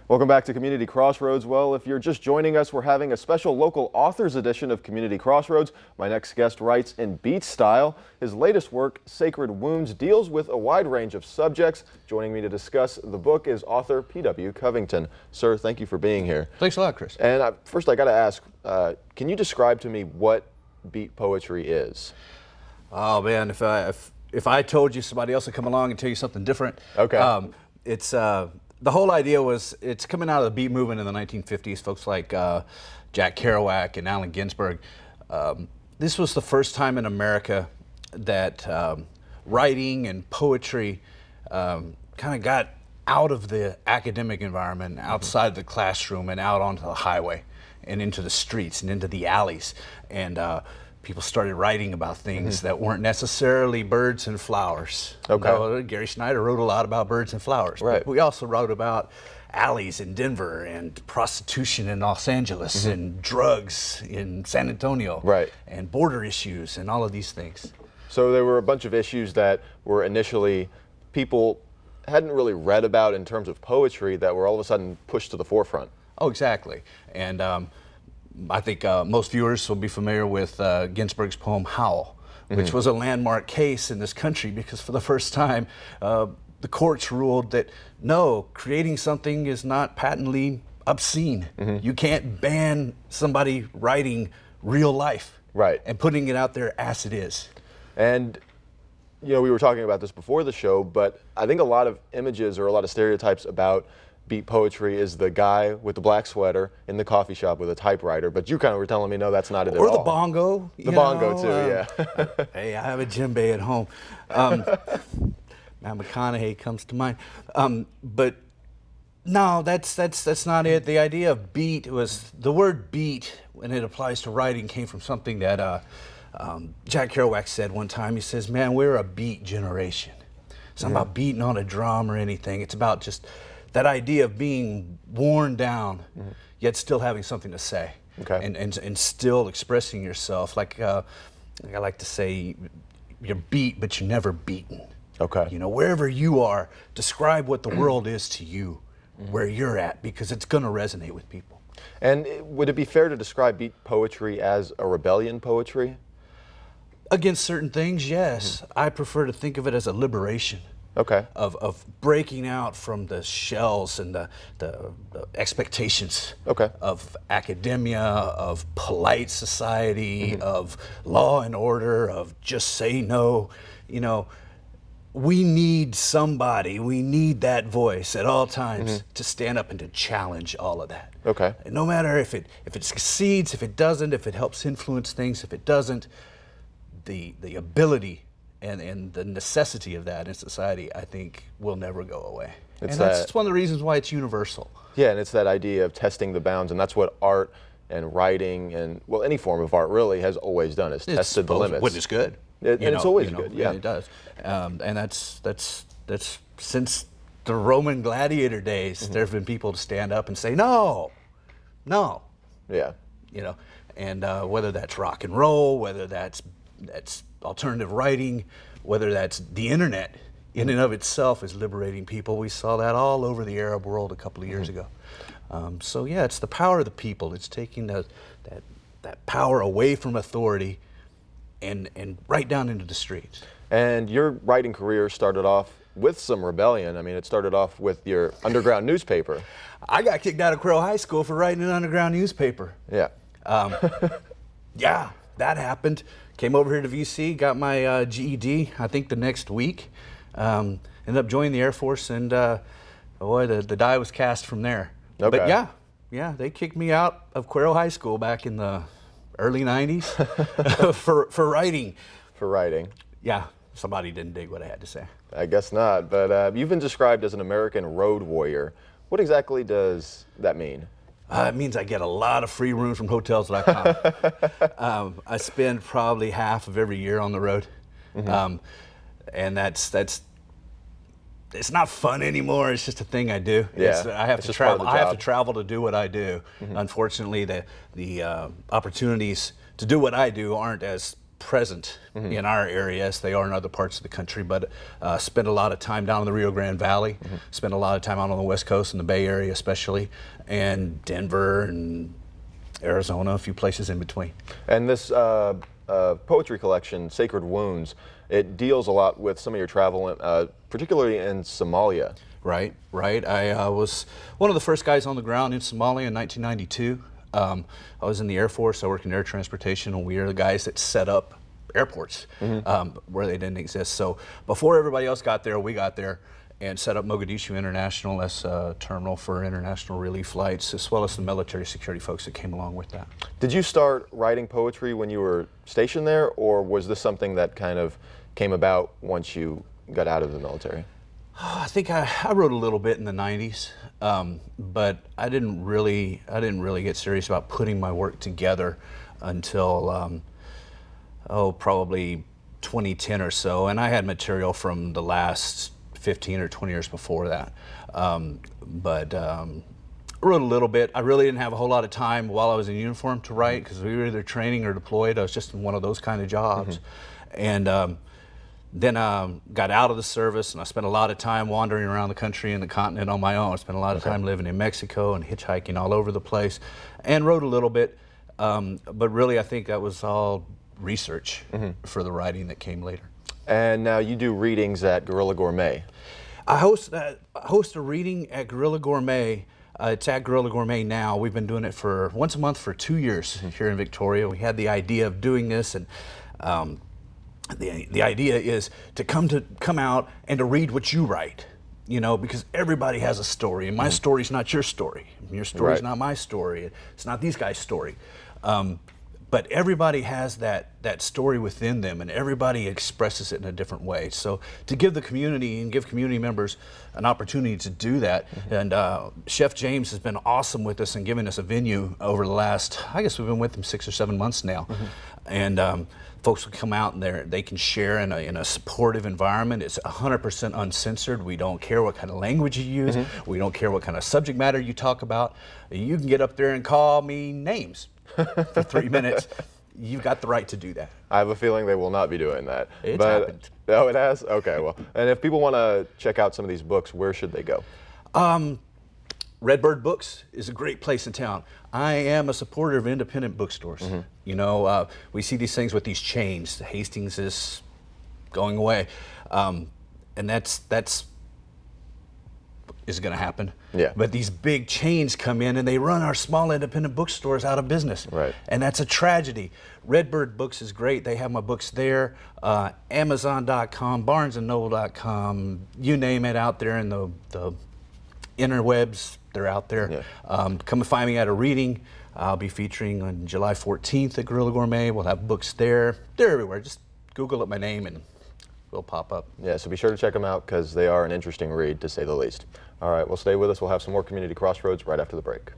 Welcome back to Community Crossroads. Well, if you're just joining us, we're having a special local authors edition of Community Crossroads. My next guest writes in beat style. His latest work, Sacred Wounds, deals with a wide range of subjects. Joining me to discuss the book is author P.W. Covington. Sir, thank you for being here. Thanks a lot, Chris. And first I got to ask, can you describe to me what beat poetry is? Oh man, if I told you, somebody else would come along and tell you something different. Okay. The whole idea was it's coming out of the beat movement in the 1950s. Folks like Jack Kerouac and Allen Ginsberg. This was the first time in America that writing and poetry kind of got out of the academic environment, outside the classroom, and out onto the highway and into the streets and into the alleys. And people started writing about things that weren't necessarily birds and flowers. Okay. Though Gary Snyder wrote a lot about birds and flowers. Right. But we also wrote about alleys in Denver and prostitution in Los Angeles and drugs in San Antonio. Right. And border issues and all of these things. So there were a bunch of issues that were initially people hadn't really read about in terms of poetry that were all of a sudden pushed to the forefront. Oh, exactly. And I think most viewers will be familiar with Ginsberg's poem Howl, which was a landmark case in this country because for the first time the courts ruled that no, creating something is not patently obscene. You can't ban somebody writing real life and putting it out there as it is. And you know, we were talking about this before the show, but I think a lot of images or a lot of stereotypes about beat poetry is the guy with the black sweater in the coffee shop with a typewriter, but you kind of were telling me, no, that's not it at all. Or the bongo. The bongo too, yeah. Hey, I have a djembe at home. Matt McConaughey comes to mind. But no, that's not it. The idea of beat was, the word beat, when it applies to writing, came from something that Jack Kerouac said one time. He says, man, we're a beat generation. It's not about beating on a drum or anything. It's about just that idea of being worn down, yet still having something to say, and still expressing yourself. Like I like to say, you're beat, but you're never beaten. Okay. You know, wherever you are, describe what the world is to you, where you're at, because it's going to resonate with people. And would it be fair to describe beat poetry as a rebellion poetry? Against certain things, yes. I prefer to think of it as a liberation. Okay. Of breaking out from the shells and the expectations of academia, of polite society, of law and order, of just say no. You know, we need somebody, we need that voice at all times to stand up and to challenge all of that. Okay. And no matter if it succeeds, if it doesn't, if it helps influence things, if it doesn't, the ability and the necessity of that in society, I think, will never go away. That's one of the reasons why it's universal. Yeah, and it's that idea of testing the bounds, and that's what art and writing and, well, any form of art really has always done, is tested the limits. When it's good. And it's always good, yeah. It does. And that's since the Roman gladiator days, there have been people to stand up and say, no, no. Yeah. You know, and whether that's rock and roll, whether that's alternative writing, whether that's the internet in and of itself is liberating people. We saw that all over the Arab world a couple of years ago. So yeah, it's the power of the people. It's taking that power away from authority and right down into the streets. And your writing career started off with some rebellion. I mean, it started off with your underground newspaper. I got kicked out of Quail High School for writing an underground newspaper. Yeah. Yeah, that happened. Came over here to VC, got my GED, I think the next week. Ended up joining the Air Force, and boy, the die was cast from there. Okay. But yeah, they kicked me out of Quail High School back in the early 90s for writing. For writing. Yeah, somebody didn't dig what I had to say. I guess not, but you've been described as an American road warrior. What exactly does that mean? It means I get a lot of free rooms from hotels.com. I spend probably half of every year on the road, and that's it's not fun anymore. It's just a thing I do. Yeah, I have to travel. I have to travel to do what I do. Unfortunately, the opportunities to do what I do aren't as present in our area as they are in other parts of the country, but spent a lot of time down in the Rio Grande Valley, spent a lot of time out on the West Coast in the Bay Area especially, and Denver and Arizona, a few places in between. And this poetry collection, Sacred Wounds, it deals a lot with some of your travel, particularly in Somalia. Right. I was one of the first guys on the ground in Somalia in 1992. I was in the Air Force. I worked in air transportation, and we are the guys that set up airports where they didn't exist. So before everybody else got there, we got there and set up Mogadishu International as a terminal for international relief flights, as well as the military security folks that came along with that. Did you start writing poetry when you were stationed there, or was this something that kind of came about once you got out of the military? I think I wrote a little bit in the 90s, but I didn't really get serious about putting my work together until probably 2010 or so, and I had material from the last 15 or 20 years before that. But wrote a little bit. I really didn't have a whole lot of time while I was in uniform to write because we were either training or deployed. I was just in one of those kind of jobs. And then got out of the service, and I spent a lot of time wandering around the country and the continent on my own. I spent a lot of time living in Mexico and hitchhiking all over the place, and wrote a little bit. But really, I think that was all research for the writing that came later. And now you do readings at Guerrilla Gourmet. I host a reading at Guerrilla Gourmet. It's at Guerrilla Gourmet now. We've been doing it for once a month for 2 years here in Victoria. We had the idea of doing this, and the idea is to come out and to read what you write, you know, because everybody has a story, and my story's not your story. Your story's not my story. It's not these guys' story. But everybody has that story within them, and everybody expresses it in a different way. So to give the community and give community members an opportunity to do that, and Chef James has been awesome with us and giving us a venue over the last, I guess we've been with him 6 or 7 months now. And folks will come out and they can share in a supportive environment. It's 100% uncensored. We don't care what kind of language you use. We don't care what kind of subject matter you talk about. You can get up there and call me names for 3 minutes. You've got the right to do that. I have a feeling they will not be doing that. It's happened. Oh, it has? Okay, well. And if people want to check out some of these books, where should they go? Redbird Books is a great place in town. I am a supporter of independent bookstores. You know, we see these things with these chains. Hastings is going away, and that's is going to happen. Yeah. But these big chains come in and they run our small independent bookstores out of business. Right. And that's a tragedy. Redbird Books is great. They have my books there. Amazon.com, BarnesandNoble.com, you name it, out there in the interwebs. They're out there. Yeah. Come and find me at a reading. I'll be featuring on July 14th at Guerrilla Gourmet. We'll have books there. They're everywhere. Just Google up my name and we'll pop up. Yeah, so be sure to check them out because they are an interesting read, to say the least. All right, well, stay with us. We'll have some more Community Crossroads right after the break.